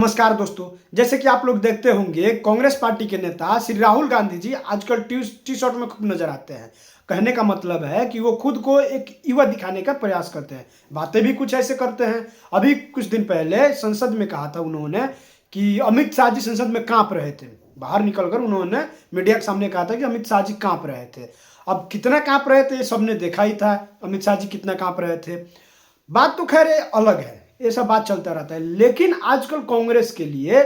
नमस्कार दोस्तों, जैसे कि आप लोग देखते होंगे कांग्रेस पार्टी के नेता श्री राहुल गांधी जी आजकल टी शर्ट में खूब नजर आते हैं। कहने का मतलब है कि वो खुद को एक युवा दिखाने का प्रयास करते हैं, बातें भी कुछ ऐसे करते हैं। अभी कुछ दिन पहले संसद में कहा था उन्होंने कि अमित शाह जी संसद में कांप रहे थे। बाहर निकलकर उन्होंने मीडिया के सामने कहा था कि अमित शाह जी कांप रहे थे। अब कितना कांप रहे थे ये सबने देखा ही था, अमित शाह जी कितना कांप रहे थे। बात तो खैर अलग है, ये सब बात चलता रहता है, लेकिन आजकल कांग्रेस के लिए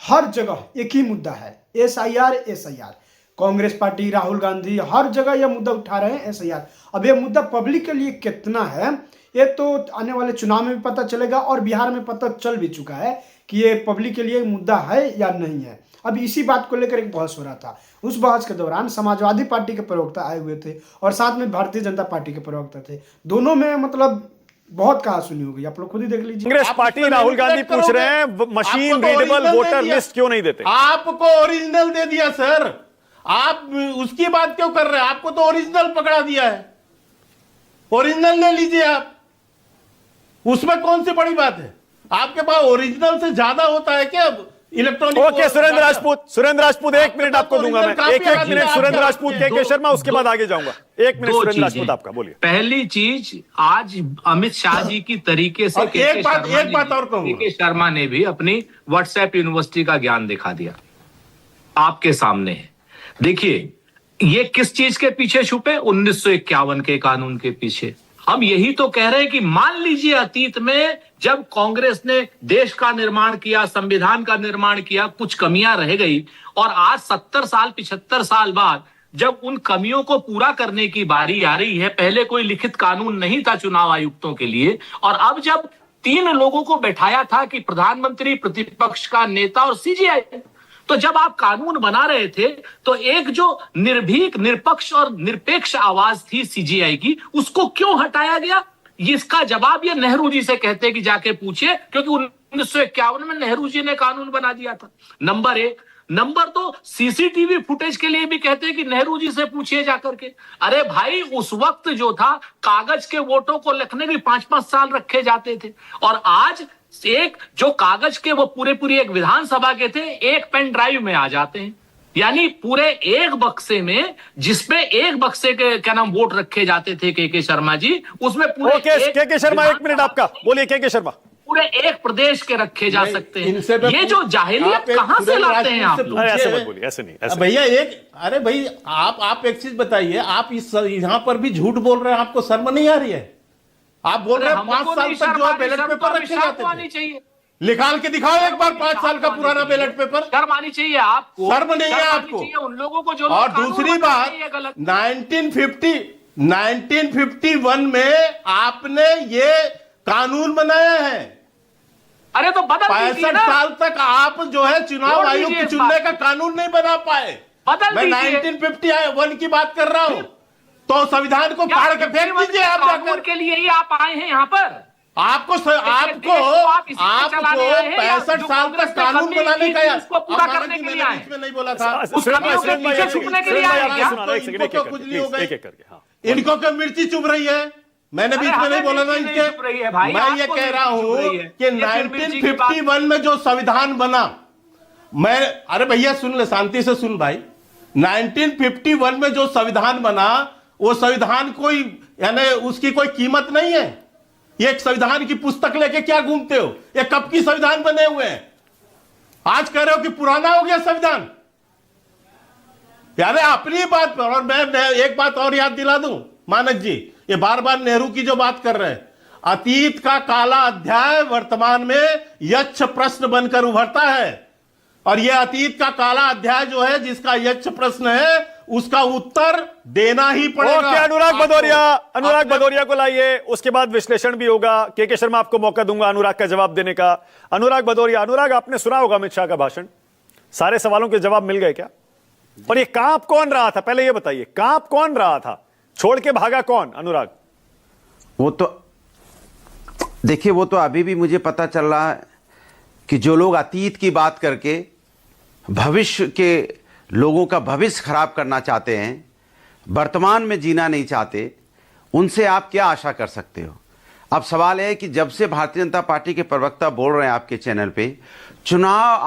हर जगह एक ही मुद्दा है, SIR SIR. Congress party, Rahul Gandhi हर जगह यह मुद्दा उठा रहे हैं, एसआईआर। अब यह मुद्दा पब्लिक के लिए कितना है ये तो आने वाले चुनाव में भी पता चलेगा, और बिहार में पता चल भी चुका है कि ये पब्लिक के लिए मुद्दा है या नहीं है। अब इसी बात को लेकर एक बहस हो रहा था। उस बहस के दौरान समाजवादी पार्टी के प्रवक्ता आए हुए थे और साथ में भारतीय जनता पार्टी के प्रवक्ता थे। दोनों में मतलब बहुत कहा सुनी होगी, आप लोग खुद ही देख लीजिए। कांग्रेस पार्टी राहुल गांधी पूछ रहे हैं मशीन रीडेबल वोटर लिस्ट क्यों नहीं देते? आपको ओरिजिनल दे दिया सर, आप उसकी बात क्यों कर रहे हैं? आपको तो ओरिजिनल पकड़ा दिया है, ओरिजिनल ले लीजिए आप, उसमें कौन सी बड़ी बात है? आपके पास ओरिजिनल से ज्यादा होता है क्या electronic? Okay, Surendra Rajput 1 minute आपको दूंगा मैं, एक मिनट सुरेंद्र राजपूत, के शर्मा, उसके बाद आगे जाऊंगा। 1 मिनट सुरेंद्र राजपूत, आपका बोलिए। पहली चीज, आज अमित शाह जी की तरीके से एक बात और कहूंगा, के शर्मा ने भी अपनी व्हाट्सएप यूनिवर्सिटी का ज्ञान दिखा दिया आपके सामने है। देखिए, ये किस चीज के पीछे छुपे? 1951 के कानून के पीछे। हम यही तो कह रहे हैं कि मान लीजिए अतीत में जब कांग्रेस ने देश का निर्माण किया, संविधान का निर्माण किया, कुछ कमियां रह गई, और आज 70 साल 75 साल बाद जब उन कमियों को पूरा करने की बारी आ रही है, पहले कोई लिखित कानून नहीं था चुनाव आयुक्तों के लिए, और अब जब 3 लोगों को बैठाया था कि प्रधानमंत्री, प्रतिपक्ष का नेता और सीजीआई, तो जब आप कानून बना रहे थे तो एक जो निर्भीक, निष्पक्ष और निरपेक्ष आवाज थी सीजीआई की, उसको क्यों हटाया गया? इसका जवाब ये नेहरू जी से कहते कि जाके पूछिए, क्योंकि 1951 में नेहरू जी ने कानून बना दिया था। नंबर 1। नंबर 2, सीसीटीवी फुटेज के लिए भी कहते हैं कि नेहरू जी से पूछिए जाकर के। अरे भाई, उस वक्त जो था कागज के वोटों को लिखने में 5-5 साल रखे जाते थे, और आज एक जो कागज के वो पूरे एक विधानसभा के थे, एक पेन ड्राइव में आ जाते हैं। यानी पूरे एक बक्से में, जिसपे एक बक्से के क्या नाम वोट रखे जाते थे के शर्मा जी, उसमें पूरे के शर्मा 1 मिनट आपका, बोलिए के शर्मा। पूरे एक प्रदेश के रखे जा सकते हैं। ये जो जाहिलियत कहां से लाते हैं आप लोग? ऐसे मत बोलिए, ऐसे नहीं भैया। अरे भाई, आप एक चीज बताइए, आप इस यहां पर भी झूठ बोल रहे हैं, आपको शर्म नहीं आ रही है? आप बोल रहे हैं 5 साल तक जो है बैलेट पेपर रखे जाते थे, निकाल के दिखाओ एक बार 5 साल का पुराना बैलेट पेपर। शर्म आनी चाहिए आपको, शर्म नहीं है आपको। उन लोगों को जो, और दूसरी बात, 1951 में आपने ये कानून बनाया है। अरे तो बदल 65 साल तक आप जो है चुनाव आयुक्त चुनने का कानून नहीं बना पाए। मैं 1951 की बात कर रहा हूं, तो संविधान को फाड़ के फेंक दीजिए आप जाकर। के लिए ही आप आए हैं यहाँ पर। आपको 65 साल तक कानून बनाने का, उसको पूरा करने के लिए आए। इसमें नहीं बोला था, उस कमियों के पीछे छुपने के लिए आए क्या? इनको क्यों मिर्ची चुभ रही है? मैंने बीच में नहीं बोला ना इनके। मैं ये कह रहा हूं कि 1951 में जो संविधान बना, अरे भैया सुन ले, शांति से सुन भाई। 1951 में जो संविधान बना, वो संविधान कोई, यानी उसकी कोई कीमत नहीं है। ये एक संविधान की पुस्तक लेके क्या घूमते हो? ये कब की संविधान बने हुए हैं? आज कह रहे हो कि पुराना हो गया संविधान। यार अपनी बात पर, और मैं एक बात और याद दिला दूं मानक जी, ये बार बार नेहरू की जो बात कर रहे हैं, अतीत का काला अध्याय वर्तमान में यक्ष प्रश्न बनकर उभरता है, और यह अतीत का काला अध्याय जो है, जिसका यक्ष प्रश्न है, उसका उत्तर देना ही पड़ेगा। अनुराग भदौरिया को लाइए, उसके बाद विश्लेषण भी होगा। के शर्मा, आपको मौका दूंगा अनुराग का जवाब देने का। अनुराग भदौरिया, अनुराग, आपने सुना होगा अमित शाह का भाषण, सारे सवालों के जवाब मिल गए क्या? और ये कांप कौन रहा था, पहले ये बताइए, कांप कौन रहा था? छोड़ के भागा कौन? अनुराग, वो तो देखिए, वो तो अभी भी मुझे पता चल रहा है कि जो लोग अतीत की बात करके भविष्य के लोगों का भविष्य खराब करना चाहते हैं, वर्तमान में जीना नहीं चाहते, उनसे आप क्या आशा कर सकते हो? अब सवाल है कि जब से भारतीय जनता पार्टी के प्रवक्ता बोल रहे हैं आपके चैनल पे, चुनाव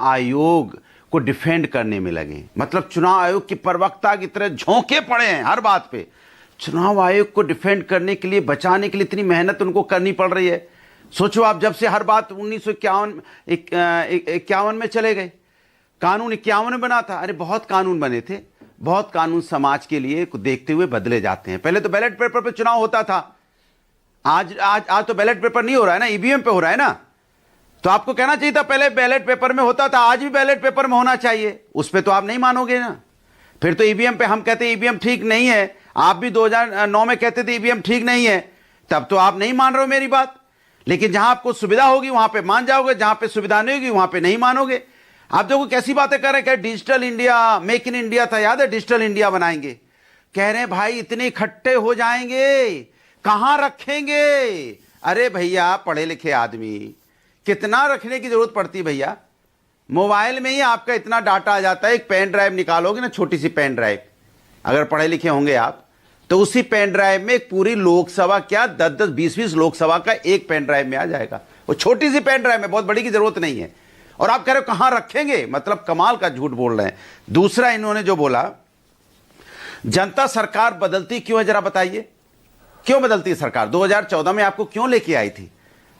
आयोग को डिफेंड करने में लगे। मतलब चुनाव आयोग के प्रवक्ता की तरह झोंके पड़े हैं हर बात पे। चुनाव आयोग को डिफेंड करने के लिए, बचाने के लिए इतनी मेहनत उनको करनी पड़ रही है। सोचो आप, जब से हर बात 1951 में चले गए, कानून 51 में बना था। अरे बहुत कानून बने थे, बहुत कानून समाज के लिए देखते हुए बदले जाते हैं। पहले तो बैलेट पेपर पे चुनाव होता था, आज तो बैलेट पेपर नहीं हो रहा है ना, ईवीएम पे हो रहा है ना। तो आपको कहना चाहिए था पहले बैलेट पेपर में होता था, आज भी बैलेट पेपर में होना चाहिए। उस पे तो आप नहीं मानोगे ना। फिर तो ईवीएम पे हम कहते ईवीएम ठीक नहीं है, आप भी 2009 में कहते थे ईवीएम ठीक नहीं है, तब तो आप नहीं मान रहे हो मेरी बात। लेकिन जहां आपको सुविधा होगी वहां पे मान जाओगे, जहां पे सुविधा नहीं होगी वहां पे नहीं मानोगे। आप देखो कैसी बातें कर रहे हैं, digital India, make in India था, याद है, डिजिटल इंडिया बनाएंगे। कह रहे हैं भाई इतने इकट्ठे हो जाएंगे, कहां रखेंगे। अरे भैया पढ़े लिखे आदमी, कितना रखने की जरूरत पड़ती है भैया। मोबाइल में ही आपका इतना डाटा आ जाता है। एक पेन ड्राइव निकालोगे ना, छोटी सी पेन ड्राइव, अगर पढ़े लिखे होंगे आप, तो उसी पेन ड्राइव में एक पूरी लोकसभा, क्या 10-10, 20-20 लोकसभा का एक पेन ड्राइव में आ जाएगा। वो छोटी सी पेन ड्राइव में, बहुत बड़ी की जरूरत नहीं है। और आप कह रहे हो कहां रखेंगे, मतलब कमाल का झूठ बोल रहे हैं। दूसरा इन्होंने जो बोला, जनता सरकार बदलती क्यों है, जरा बताइए क्यों बदलती है सरकार। 2014 में आपको क्यों लेके आई थी?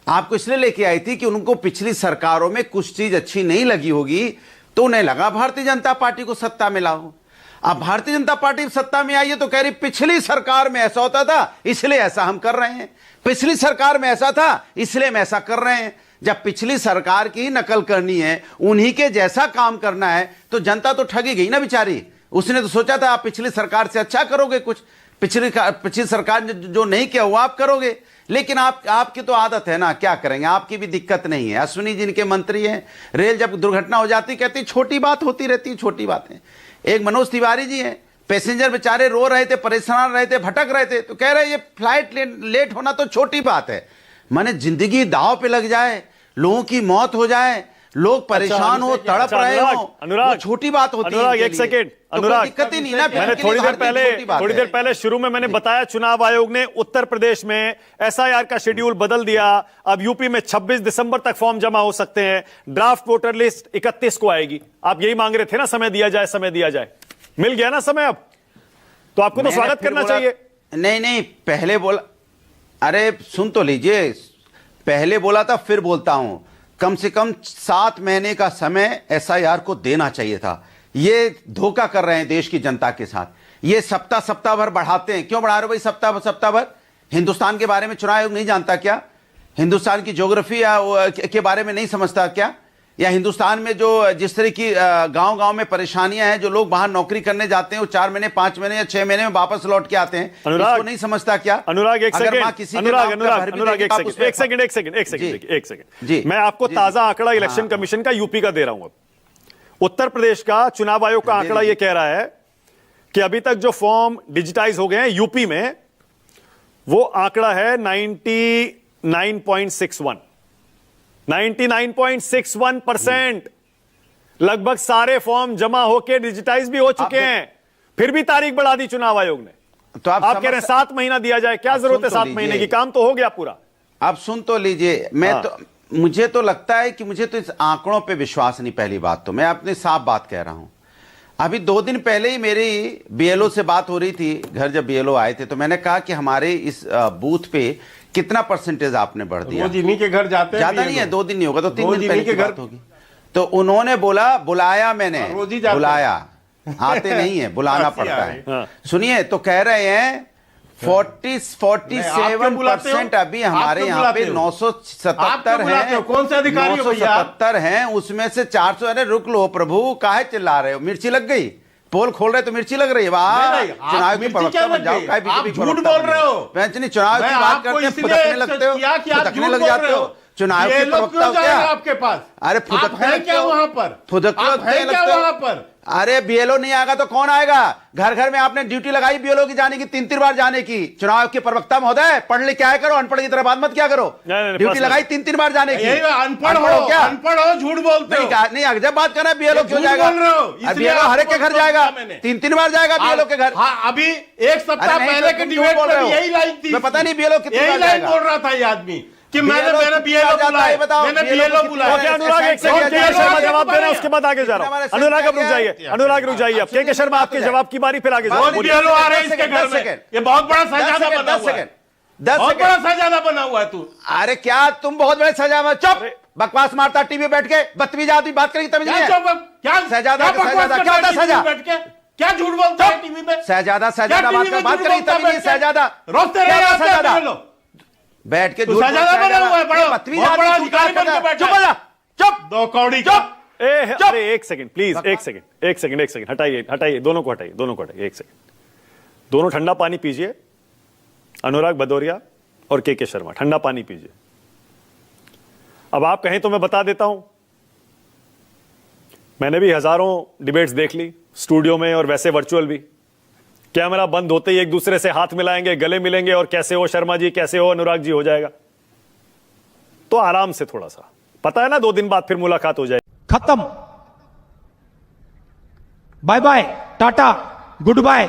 आपको इसलिए लेके आई थी कि उनको पिछली सरकारों में कुछ चीज अच्छी नहीं लगी होगी, तो उन्हें लगा भारतीय जनता पार्टी को सत्ता में लाओ। अब भारतीय जनता पार्टी सत्ता में आई है तो कह रही पिछली सरकार में ऐसा होता था इसलिए ऐसा हम कर रहे हैं, पिछली सरकार में ऐसा था इसलिए हम ऐसा कर रहे हैं। जब पिछली सरकार की नकल करनी है, उन्हीं के जैसा काम करना है, तो जनता तो ठगी गई ना बेचारी। उसने तो सोचा था आप पिछली सरकार से अच्छा करोगे, कुछ पिछली सरकार जो नहीं किया वो आप करोगे। लेकिन आपकी तो आदत है ना, क्या करेंगे, आपकी भी दिक्कत नहीं है। अश्विनी जी इनके मंत्री हैं, रेल जब दुर्घटना हो जाती कहती छोटी बात होती रहती है, छोटी बातें। एक मनोज तिवारी जी हैं, पैसेंजर बेचारे रो रहे थे, परेशान रहे थे, भटक रहे थे, तो कह रहे ये फ्लाइट लेट होना तो छोटी बात है। माने जिंदगी दांव पे लग जाए, लोगों की मौत हो जाए, लोग परेशान हो, तड़प रहे हो, वो छोटी बात होती है। अनुराग एक सेकेंड, अनुराग दिक्कत ही नहीं ना। मैंने थोड़ी देर पहले शुरू में मैंने बताया, चुनाव आयोग ने उत्तर प्रदेश में एसआईआर का शेड्यूल बदल दिया। अब यूपी में 26 दिसंबर तक फॉर्म जमा हो सकते हैं, ड्राफ्ट वोटर लिस्ट 31 को आएगी। आप यही मांग रहे थे ना, समय दिया जाए, समय दिया जाए, मिल गया ना समय अब, तो आपको तो स्वागत करना चाहिए। नहीं पहले बोला, अरे सुन तो लीजिए, पहले बोला था फिर बोलता हूं, कम से कम 7 महीने का समय एसआईआर को देना चाहिए था। ये धोखा कर रहे हैं देश की जनता के साथ। ये सप्ताह भर बढ़ाते हैं। क्यों बढ़ा रहे हो भाई सप्ताह भर? हिंदुस्तान के बारे में चुनाव आयोग नहीं जानता क्या? हिंदुस्तान की ज्योग्राफी के बारे में नहीं समझता क्या? या हिंदुस्तान में जो जिस तरह की गांव में परेशानियां हैं, जो लोग बाहर नौकरी करने जाते हैं वो 4 महीने, 5 महीने या 6 महीने में वापस लौट के आते हैं, इसको नहीं समझता क्या? अनुराग एक सेकंड, मैं आपको ताजा आंकड़ा इलेक्शन कमीशन का यूपी का दे रहा हूं। अब उत्तर प्रदेश का चुनाव आयोग का आंकड़ा यह कह रहा है कि अभी तक जो फॉर्म डिजिटाइज हो गए हैं यूपी में, वो आंकड़ा है 99.61%। लगभग सारे फॉर्म जमा होकर डिजिटाइज भी हो चुके हैं, फिर भी तारीख बढ़ा दी चुनाव आयोग ने। तो आप कह रहे हैं 7 महीना दिया जाए, क्या जरूरत है 7 महीने की? काम तो हो गया पूरा। आप सुन तो लीजिए, मुझे तो लगता है कि मुझे तो इस आंकड़ों पे विश्वास नहीं। पहली बात तो मैं अपनी साफ बात कह रहा हूं। अभी 2 दिन पहले ही मेरी बीएलओ से बात हो रही थी, घर जब बीएलओ आए थे, तो मैंने कहा कि हमारे इस बूथ पे कितना परसेंटेज आपने बढ़ दिया। रोज इन्हीं के घर जाते हैं, ज्यादा नहीं है, 2 दिन नहीं होगा तो 3 दिन पहले की बात होगी। तो उन्होंने बोला, बुलाया मैंने, बुलाया, आते नहीं है, बुलाना पड़ता है। सुनिए, तो कह रहे हैं 47% अभी हमारे यहाँ पे 977 है। कौन से अधिकारी? 977 हैं, उसमें से 400। अरे रुक लो प्रभु, काहे चिल्ला रहे हो? मिर्ची लग गई? पोल खोल रहे तो मिर्ची लग रही है। वाह, चुनाव की प्रवक्ता बन जाओ, काय बीजेपी झूठ बोल रहे हो। चुनाव की बात करते हैं, फुदकने लगते हो, फुदकने लग जाते हो। चुनाव के प्रवक्ता क्या आपके पास? अरे फुदकने क्या वहां पर? फुदकने लगते हो वहां पर। अरे बीएलओ नहीं आएगा तो कौन आएगा? घर घर में आपने ड्यूटी लगाई बीएलओ की जाने की, 3-3 बार जाने की। चुनाव के प्रवक्ता महोदय, पढ़ लिख के आया करो, अनपढ़ की तरह बात मत क्या करो। ड्यूटी लगाई 3-3 बार जाने की। अनपढ़ हो क्या? अनपढ़ हो, झूठ बोलते हो। नहीं, जब बात करना बीएलओ क्यों जाएगा? बीएलओ हर एक के घर जाएगा, 3-3 बार जाएगा बीएलओ के घर। अभी 1 सप्ताह पहले के डिबेट पर यही लाइन थी, पता नहीं बीएलओ कितनी बार लाइन बोल रहा था ये आदमी। कि मैंने बीएलओ बुलाया, मैंने बीएलओ बुलाया। ओके अनुराग, एक सेकंड, के के शर्मा जवाब देना, उसके बाद आगे जा रहा हूं। अनुराग अब रुक जाइए, अनुराग रुक जाइए, अब के के शर्मा आपके जवाब की बारी, फिर आगे जाओ। बहुत बीएलओ आ रहे हैं इसके घर में, ये बहुत बड़ा शहजादा बना हुआ है, 10 बहुत सेकंड। बड़ा शहजादा बना हुआ है तू। अरे क्या तुम बहुत बड़े शहजादा, चुप, बकवास मारता टीवी बैठ के, बदतमीज आदमी, बात करेगी तमीज नहीं है। क्या शहजादा बकवास शहजादा करता क्या होता है है शहजादा? टीवी पे बैठ के? क्या झूठ बोलता है टीवी पे? शहजादा शहजादा क्या टीवी में बात झूठ करेगी बोलता है तमीज नहीं है। बैठ के? शहजादा रोते क्या रहे होता है आप शहजादा? लोग। बैठ के तू झूठ शहजादा बोलता बना हुआ है, बड़ा बदतमीज बहुत बड़ा आदमी, अधिकारी बन के बैठा चुप है। हो जा, चुप, दो कौड़ी चुप। अरे एक सेकंड प्लीज, एक सेकंड, हटाइए, दोनों को हटाइए, एक सेकंड। दोनों ठंडा पानी पीजिए, अनुराग भदौरिया और के शर्मा, ठंडा पानी पीजिए। अब आप कहें तो मैं बता देता हूं, मैंने भी हजारों डिबेट्स देख ली, स्टूडियो में और वैसे वर्चुअल भी। कैमरा बंद होते ही एक दूसरे से हाथ मिलाएंगे, गले मिलेंगे और कैसे हो शर्मा जी, कैसे हो अनुराग जी, हो जाएगा। तो आराम से, थोड़ा सा, पता है ना 2 दिन बाद फिर मुलाकात हो जाएगी। खत्म, bye bye, tata, good bye.